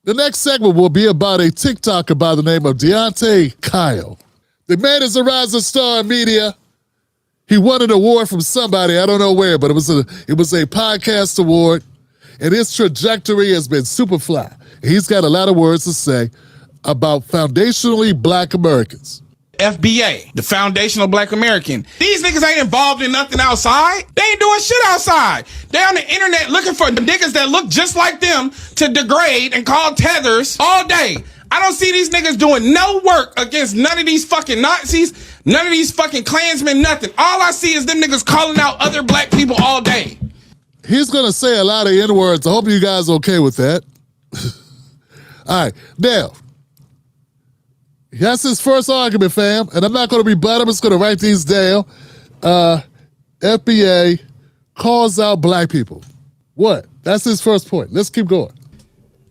The next segment will be about a TikToker by the name of Deante Kyle. The man is a rising star in media. He won an award from somebody, I don't know where, but it was a podcast award, and his trajectory has been super fly. He's got a lot of words to say about foundationally Black Americans. FBA, the Foundational Black American. These niggas ain't involved in nothing outside. They ain't doing shit outside. They on the internet looking for niggas that look just like them to degrade and call tethers all day. I don't see these niggas doing no work against none of these fucking Nazis, none of these fucking Klansmen, nothing. All I see is them niggas calling out other black people all day. He's gonna say a lot of N-words. I hope you guys are okay with that. All right, now, that's his first argument, fam, and I'm not going to rebut. I'm just going to write these down. FBA calls out black people. What? That's his first point. Let's keep going.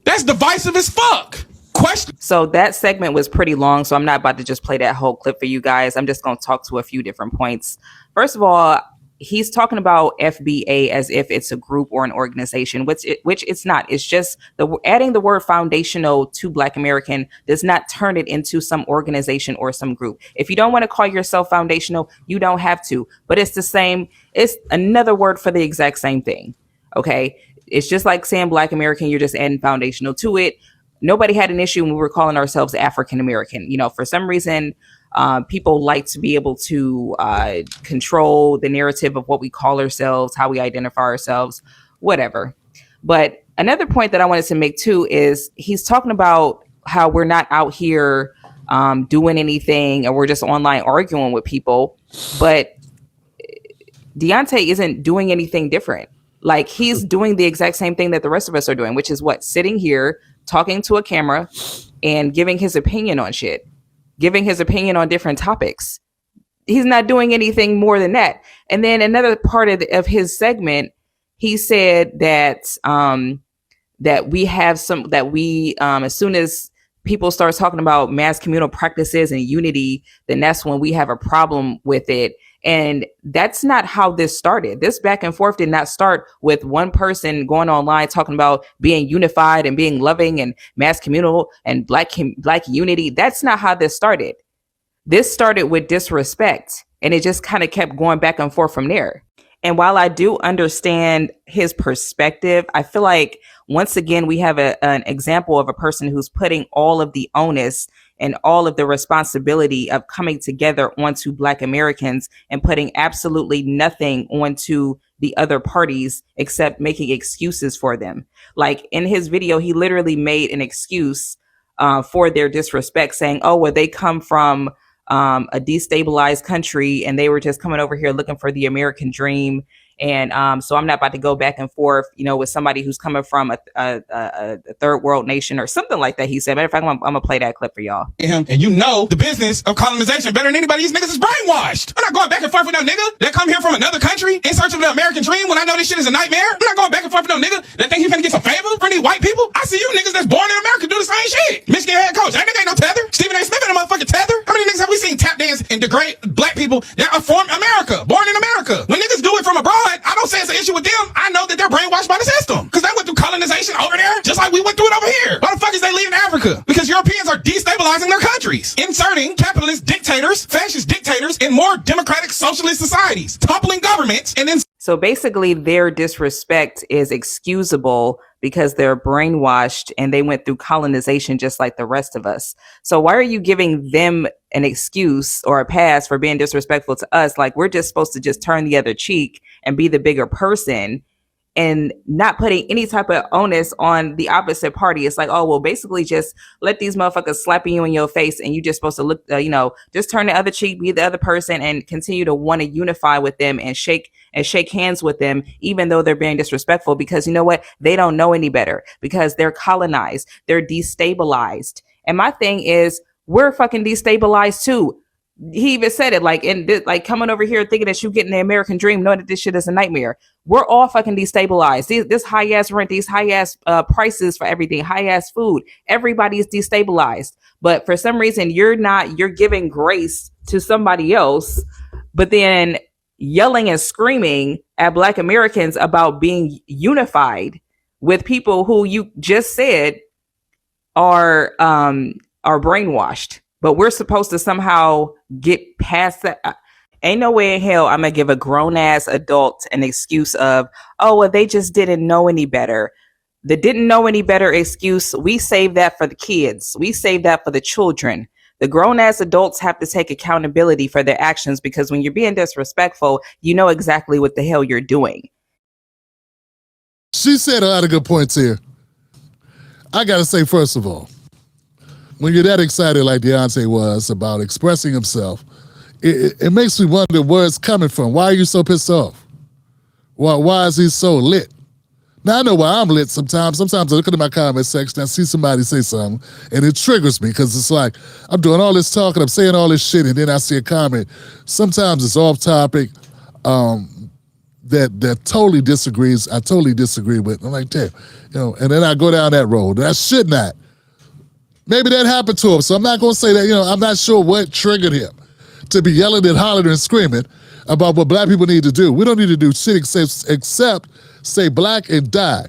That's divisive as fuck. Question. So that segment was pretty long, so I'm not about to just play that whole clip for you guys. I'm just going to talk to a few different points. First of all, he's talking about FBA as if it's a group or an organization, which it's not. It's just adding the word foundational to Black American does not turn it into some organization or some group. If you don't want to call yourself foundational, you don't have to. But it's the same. It's another word for the exact same thing. Okay. It's just like saying Black American. You're just adding foundational to it. Nobody had an issue when we were calling ourselves African American. You know, for some reason, people like to be able to control the narrative of what we call ourselves, how we identify ourselves, whatever. But another point that I wanted to make too is he's talking about how we're not out here doing anything and we're just online arguing with people. But Deante isn't doing anything different. Like, he's doing the exact same thing that the rest of us are doing, which is what? Sitting here, talking to a camera and giving his opinion on shit. Giving his opinion on different topics. He's not doing anything more than that. And then another part of his segment, he said that as soon as people start talking about mass communal practices and unity, then that's when we have a problem with it. And that's not how this started. This back and forth did not start with one person going online talking about being unified and being loving and mass communal and black unity. That's not how this started. This started with disrespect, and it just kind of kept going back and forth from there. And while I do understand his perspective, I feel like once again, we have an example of a person who's putting all of the onus and all of the responsibility of coming together onto Black Americans and putting absolutely nothing onto the other parties except making excuses for them. Like in his video, he literally made an excuse for their disrespect, saying, oh, well, they come from a destabilized country and they were just coming over here looking for the American dream. And so I'm not about to go back and forth, with somebody who's coming from a third world nation or something like that. He said, matter of fact, I'm going to play that clip for y'all. And the business of colonization better than anybody. These niggas is brainwashed. I'm not going back and forth with no nigga that come here from another country in search of the American dream when I know this shit is a nightmare. I'm not going back and forth with no nigga that think he's gonna get some favor from these white people. I see you niggas that's born in America do the same shit. Michigan head coach. That nigga ain't no tether. Stephen A. Smith ain't a motherfucking tether. How many niggas have we seen tap dance and degrade black people that are from America, born in America? When niggas do it from abroad, I don't say it's an issue with them. I know that they're brainwashed by the system because they went through colonization over there just like we went through it over here. Why the fuck is they leaving Africa? Because Europeans are destabilizing their countries, inserting capitalist dictators, fascist dictators in more democratic socialist societies, toppling governments, and then so basically their disrespect is excusable because they're brainwashed and they went through colonization just like the rest of us. So why are you giving them an excuse or a pass for being disrespectful to us? Like, we're just supposed to just turn the other cheek and be the bigger person and not putting any type of onus on the opposite party. It's like, oh, well, basically just let these motherfuckers slap you in your face and you just supposed to look, just turn the other cheek, be the other person and continue to want to unify with them and shake hands with them, even though they're being disrespectful, because you know what? They don't know any better because they're colonized. They're destabilized. And my thing is, we're fucking destabilized too. He even said it, like coming over here thinking that you getting the American dream, knowing that this shit is a nightmare. We're all fucking destabilized. This high ass rent, these high ass prices for everything, high ass food. Everybody is destabilized. But for some reason, you're giving grace to somebody else, but then yelling and screaming at Black Americans about being unified with people who you just said are brainwashed, but we're supposed to somehow get past that. Ain't no way in hell I'm gonna give a grown ass adult an excuse of, oh, well, they just didn't know any better. The didn't know any better excuse, we save that for the kids. We save that for the children. The grown ass adults have to take accountability for their actions, because when you're being disrespectful, you know exactly what the hell you're doing. She said a lot of good points here. I gotta say, first of all, when you're that excited like Deante was about expressing himself, it makes me wonder where it's coming from. Why are you so pissed off? Why is he so lit? Now, I know why I'm lit sometimes. Sometimes I look into my comment section, I see somebody say something, and it triggers me, because it's like, I'm doing all this talking, I'm saying all this shit, and then I see a comment. Sometimes it's off topic that totally disagrees. I totally disagree with. I'm like, damn, and then I go down that road. I should not. Maybe that happened to him, so I'm not going to say that, I'm not sure what triggered him to be yelling and hollering and screaming about what black people need to do. We don't need to do shit except say black and die.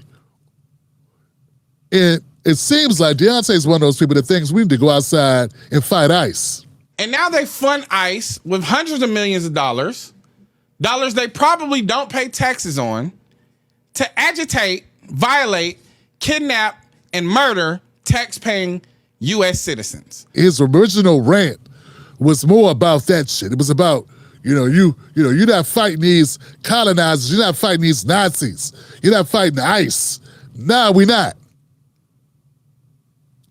And it seems like Deante is one of those people that thinks we need to go outside and fight ICE. And now they fund ICE with hundreds of millions of dollars they probably don't pay taxes on, to agitate, violate, kidnap, and murder tax-paying U.S. citizens. His original rant was more about that shit. It was about, you're not fighting these colonizers, you're not fighting these Nazis, you're not fighting ICE. No, we're not.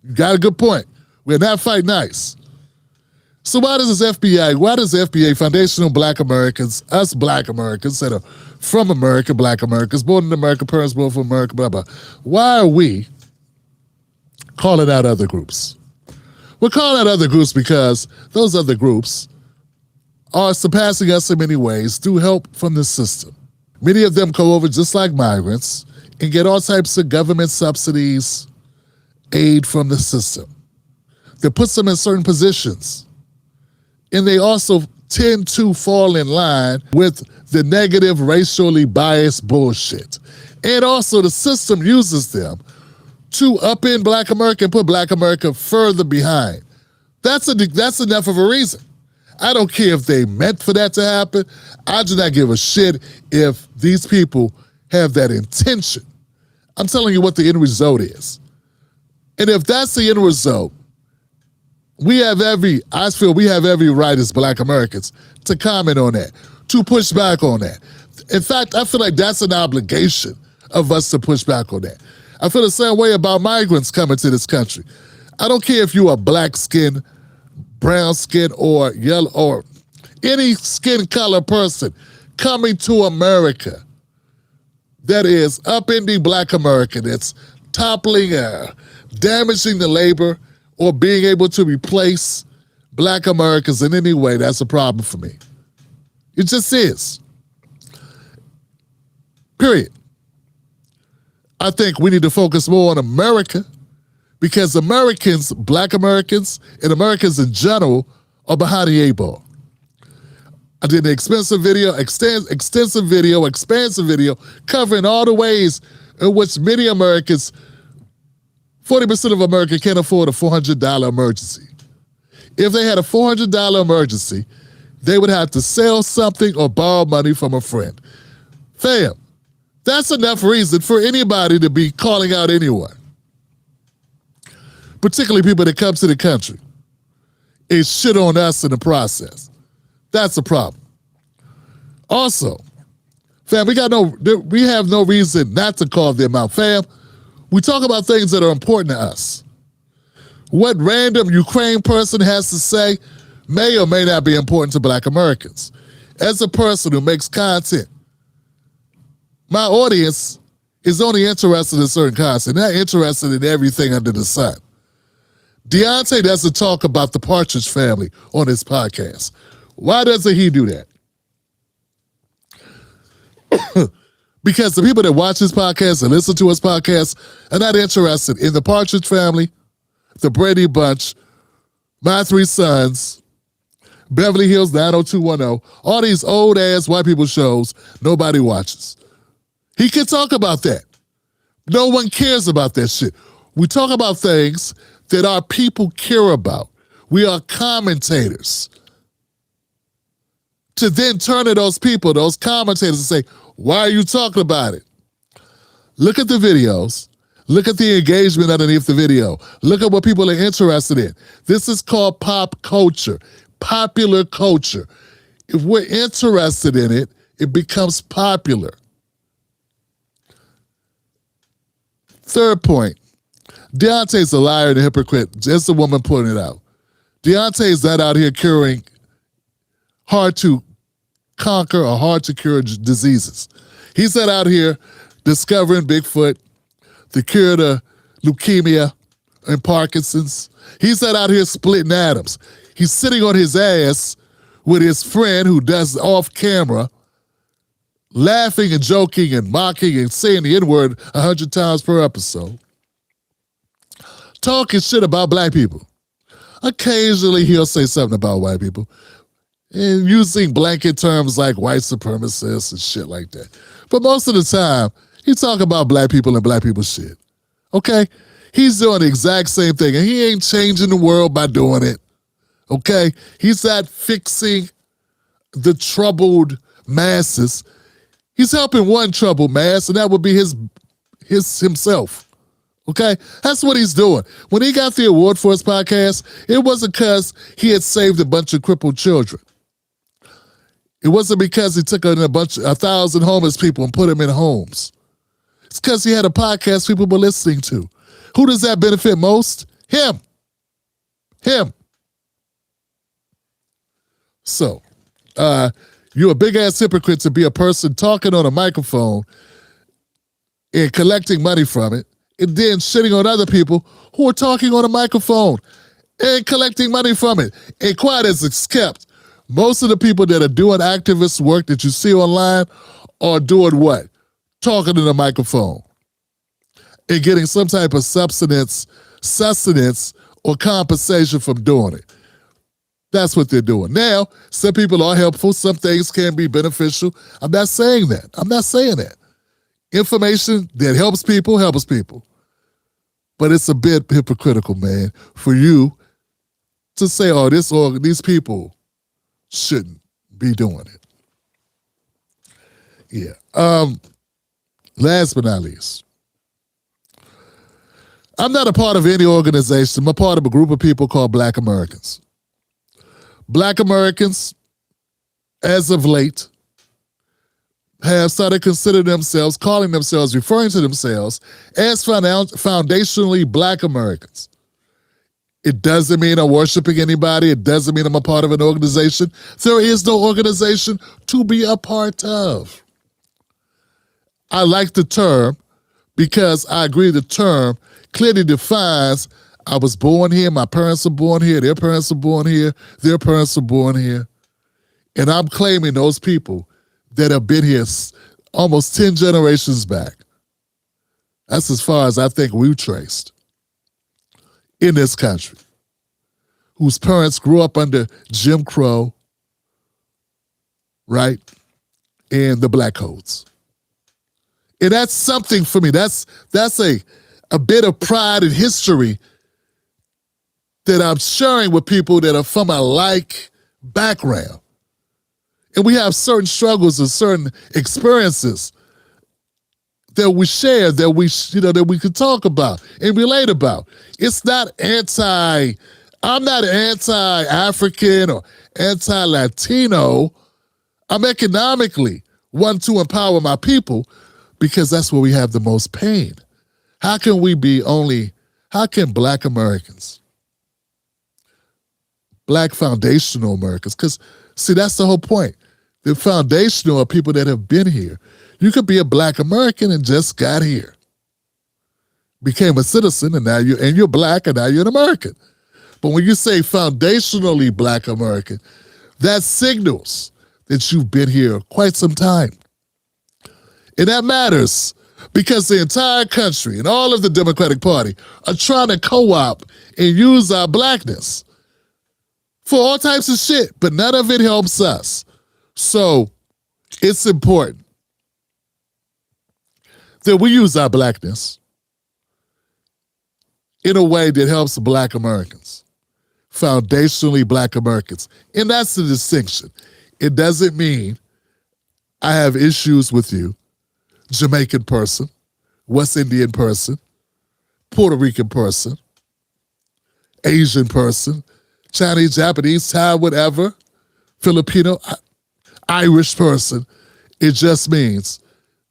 You got a good point. We're not fighting ICE. So why does FBA, Foundational Black Americans, us Black Americans that are from America, Black Americans, born in America, parents born from America, blah, blah, why are we calling out other groups? We're calling out other groups because those other groups are surpassing us in many ways through help from the system. Many of them come over just like migrants and get all types of government subsidies, aid from the system that puts them in certain positions. And they also tend to fall in line with the negative, racially biased bullshit. And also the system uses them to upend Black America and put Black America further behind. That's enough of a reason. I don't care if they meant for that to happen. I do not give a shit if these people have that intention. I'm telling you what the end result is. And if that's the end result, I feel we have every right as Black Americans to comment on that, to push back on that. In fact, I feel like that's an obligation of us to push back on that. I feel the same way about migrants coming to this country. I don't care if you are black skin, brown skin, or yellow, or any skin color person coming to America that is upending Black America, that's toppling, damaging the labor, or being able to replace Black Americans in any way. That's a problem for me. It just is. Period. I think we need to focus more on America, because Americans, Black Americans, and Americans in general are behind the 8-ball. I did an expansive video covering all the ways in which many Americans, 40% of America can't afford a $400 emergency. If they had a $400 emergency, they would have to sell something or borrow money from a friend. Fam, that's enough reason for anybody to be calling out anyone, particularly people that come to the country and shit on us in the process. That's a problem. Also, fam, we have no reason not to call them out. Fam, we talk about things that are important to us. What random Ukraine person has to say may or may not be important to Black Americans. As a person who makes content, my audience is only interested in certain content, not interested in everything under the sun. Deante doesn't talk about the Partridge Family on his podcast. Why doesn't he do that? Because the people that watch his podcast and listen to his podcast are not interested in the Partridge Family, the Brady Bunch, My Three Sons, Beverly Hills 90210, all these old-ass white people shows nobody watches. He can talk about that. No one cares about that shit. We talk about things that our people care about. We are commentators. To then turn to those people, those commentators, and say, why are you talking about it? Look at the videos. Look at the engagement underneath the video. Look at what people are interested in. This is called pop culture, popular culture. If we're interested in it, it becomes popular. Third point, Deante's a liar and a hypocrite. Just the woman putting it out. Deante is not out here curing hard to conquer or hard to cure diseases. He's not out here discovering Bigfoot, the cure to leukemia and Parkinson's. He's not out here splitting atoms. He's sitting on his ass with his friend who does off camera, laughing and joking and mocking and saying the N-word 100 times per episode. Talking shit about black people. Occasionally he'll say something about white people and using blanket terms like white supremacists and shit like that. But most of the time, he talk about black people and black people's shit. Okay? He's doing the exact same thing, and he ain't changing the world by doing it. Okay? He's not fixing the troubled masses. He's helping one troubled mass, and that would be himself. Okay? That's what he's doing. When he got the award for his podcast, it wasn't because he had saved a bunch of crippled children. It wasn't because he took in 1,000 homeless people and put them in homes. It's because he had a podcast people were listening to. Who does that benefit most? Him. So, you're a big-ass hypocrite to be a person talking on a microphone and collecting money from it, and then shitting on other people who are talking on a microphone and collecting money from it. And quiet as it's kept, most of the people that are doing activist work that you see online are doing what? Talking in a microphone and getting some type of sustenance or compensation from doing it. That's what they're doing. Now, some people are helpful. Some things can be beneficial. I'm not saying that. Information that helps people. But it's a bit hypocritical, man, for you to say, oh, these people shouldn't be doing it. Yeah. Last but not least, I'm not a part of any organization. I'm a part of a group of people called Black Americans. Black Americans, as of late, have started considering themselves, referring to themselves as foundationally Black Americans. It doesn't mean I'm worshiping anybody. It doesn't mean I'm a part of an organization. There is no organization to be a part of. I like the term because I agree the term clearly defines I was born here, my parents were born here, their parents were born here, their parents were born here. And I'm claiming those people that have been here almost 10 generations back. That's as far as I think we've traced in this country, whose parents grew up under Jim Crow, right, and the black codes. And that's something for me. That's a bit of pride and history that I'm sharing with people that are from a like background. And we have certain struggles and certain experiences that we share, that we could talk about and relate about. It's not I'm not anti-African or anti-Latino. I'm economically want to empower my people because that's where we have the most pain. How can Black Americans, Black foundational Americans, because see, that's the whole point. The foundational are people that have been here. You could be a Black American and just got here, became a citizen, and you're Black, and now you're an American. But when you say foundationally Black American, that signals that you've been here quite some time. And that matters because the entire country and all of the Democratic Party are trying to co-opt and use our blackness for all types of shit, but none of it helps us. So it's important that we use our blackness in a way that helps Black Americans, foundationally Black Americans. And that's the distinction. It doesn't mean I have issues with you, Jamaican person, West Indian person, Puerto Rican person, Asian person, Chinese, Japanese, Thai, whatever, Filipino, Irish person. It just means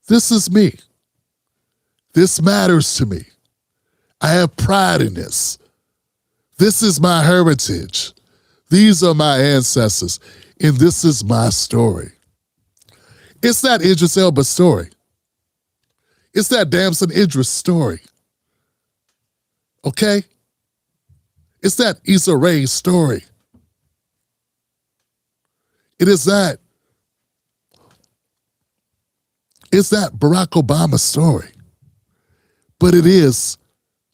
this is me. This matters to me. I have pride in this. This is my heritage. These are my ancestors, and this is my story. It's not Idris Elba's story. It's that Damson Idris story. Okay? It's that Issa Rae's story. It is that. It's not Barack Obama's story. But it is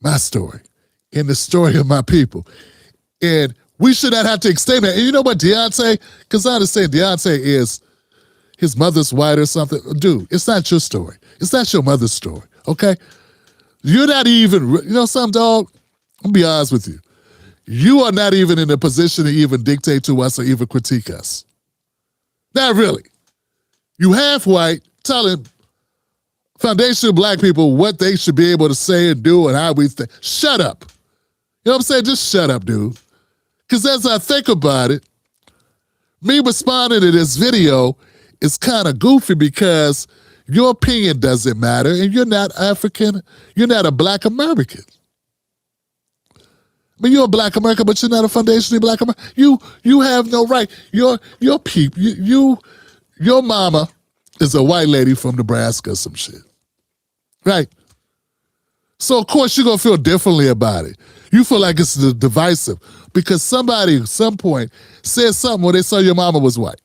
my story and the story of my people. And we should not have to extend that. And you know what, Deante? Because I understand Deante is his mother's white or something. Dude, it's not your story. It's not your mother's story, okay? You're not even, you know something, dog? I'm going to be honest with you. You are not even in a position to even dictate to us or even critique us. Not really. You half white telling foundational Black people what they should be able to say and do and how we think. Shut up. You know what I'm saying? Just shut up, dude. Because as I think about it, me responding to this video is kind of goofy because your opinion doesn't matter and you're not African, you're not a Black American. I mean, you're a Black American, but you're not a foundationally Black American. You have no right. Your mama is a white lady from Nebraska or some shit. Right? So, of course, you're going to feel differently about it. You feel like it's divisive because somebody at some point said something when they saw your mama was white.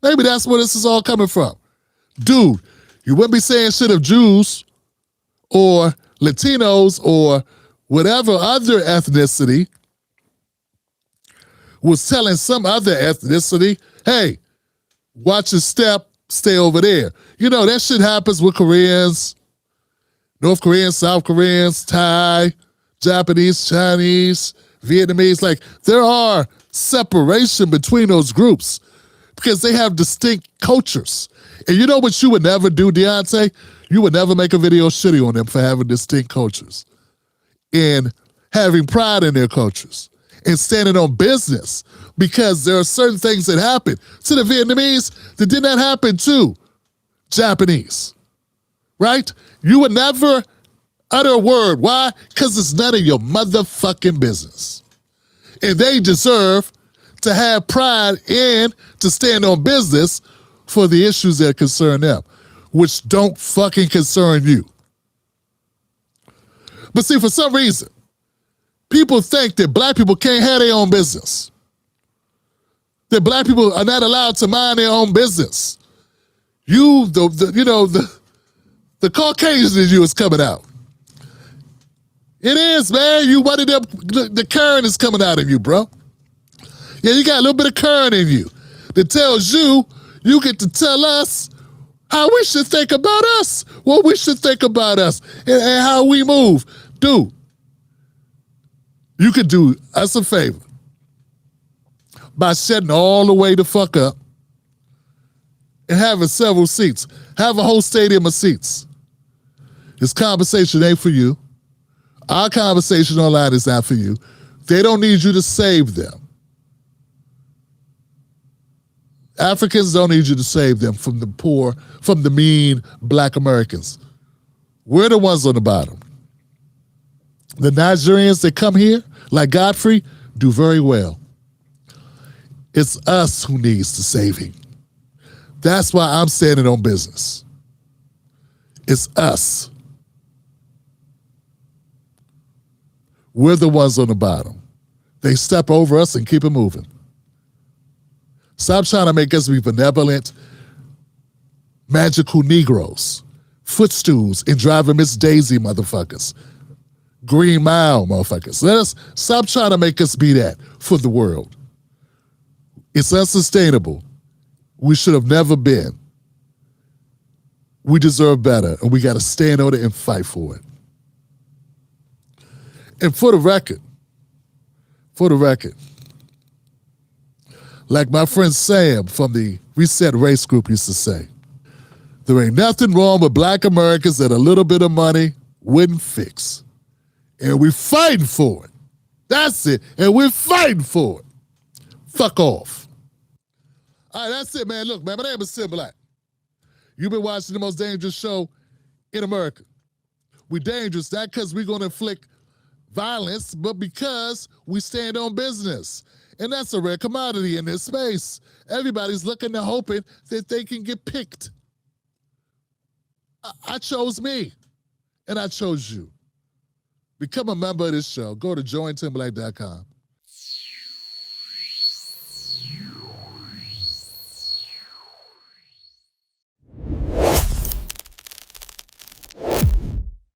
Maybe that's where this is all coming from. Dude, you wouldn't be saying shit of Jews or Latinos or whatever other ethnicity was telling some other ethnicity, hey, watch your step, stay over there. You know, that shit happens with Koreans, North Koreans, South Koreans, Thai, Japanese, Chinese, Vietnamese. Like, there are separation between those groups because they have distinct cultures. And you know what you would never do, Deante? You would never make a video shitty on them for having distinct cultures and having pride in their cultures and standing on business because there are certain things that happen to the Vietnamese that did not happen to Japanese, right? You would never utter a word. Why? Because it's none of your motherfucking business. And they deserve to have pride and to stand on business for the issues that concern them, which don't fucking concern you. But see, for some reason, people think that Black people can't have their own business. That Black people are not allowed to mind their own business. The Caucasian in you is coming out. It is, man. You one of them, the current is coming out of you, bro. Yeah, you got a little bit of current in you that tells you get to tell us how we should think about us, what we should think about us, and how we move. Dude, you could do us a favor by shutting all the way the fuck up and having several seats. Have a whole stadium of seats. This conversation ain't for you. Our conversation online is not for you. They don't need you to save them. Africans don't need you to save them from the poor, from the mean Black Americans. We're the ones on the bottom. The Nigerians that come here, like Godfrey, do very well. It's us who needs the saving. That's why I'm standing on business. It's us. We're the ones on the bottom. They step over us and keep it moving. Stop trying to make us be benevolent, magical Negroes, footstools, and driving Miss Daisy motherfuckers, Green Mile motherfuckers. Let us stop trying to make us be that for the world. It's unsustainable. We should have never been. We deserve better, and we got to stand on it and fight for it. And for the record, like my friend Sam from the Reset Race Group used to say, there ain't nothing wrong with black Americans that a little bit of money wouldn't fix. And we're fighting for it. That's it. And we're fighting for it. Fuck off. All right, that's it, man. Look, man, my name is Sid Black. You've been watching the most dangerous show in America. We're dangerous, not because we're going to inflict violence, but because we stand on business. And that's a rare commodity in this space. Everybody's looking and hoping that they can get picked. I chose me, and I chose you. Become a member of this show. Go to jointimberlake.com.